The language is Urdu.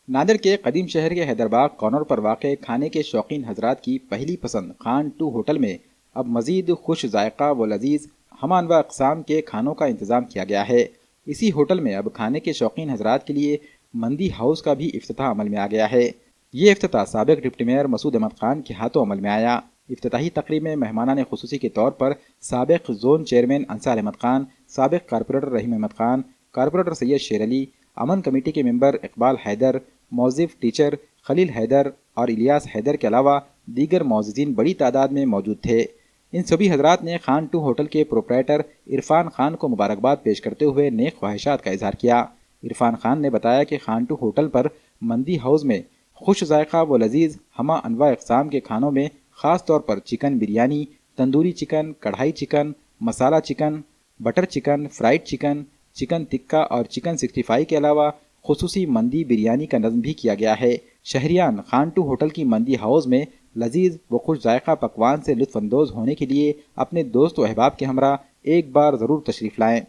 نادر کے قدیم شہر کے حیدرباغ کارنر پر واقع کھانے کے شوقین حضرات کی پہلی پسند خان 2 ہوٹل میں اب مزید خوش ذائقہ و لذیذ ہمہ انواع اقسام کے کھانوں کا انتظام کیا گیا ہے۔ اسی ہوٹل میں اب کھانے کے شوقین حضرات کے لیے مندی ہاؤس کا بھی افتتاح عمل میں آ گیا ہے۔ یہ افتتاح سابق ڈپٹی میئر مسعود احمد خان کے ہاتھوں عمل میں آیا۔ افتتاحی تقریب میں مہمانان خصوصی کے طور پر سابق زون چیئرمین انصار احمد خان، سابق کارپوریٹر رحیم احمد خان، کارپوریٹر سید شیر علی، امن کمیٹی کے ممبر اقبال حیدر، موظف ٹیچر خلیل حیدر اور الیاس حیدر کے علاوہ دیگر معززین بڑی تعداد میں موجود تھے۔ ان سبھی حضرات نے خان 2 ہوٹل کے پروپرائٹر عرفان خان کو مبارکباد پیش کرتے ہوئے نیک خواہشات کا اظہار کیا۔ عرفان خان نے بتایا کہ خان 2 ہوٹل پر مندی ہاؤس میں خوش ذائقہ و لذیذ ہمہ انواع اقسام کے کھانوں میں خاص طور پر chicken biryani, tandoori chicken, kadhai chicken, masala chicken, butter chicken, fried chicken, chicken tikka اور چکن 65 کے علاوہ خصوصی مندی بریانی کا نظم بھی کیا گیا ہے۔ شہریان خان 2 ہوٹل کی مندی ہاؤس میں لذیذ و خوش ذائقہ پکوان سے لطف اندوز ہونے کے لیے اپنے دوست و احباب کے ہمراہ ایک بار ضرور تشریف لائیں۔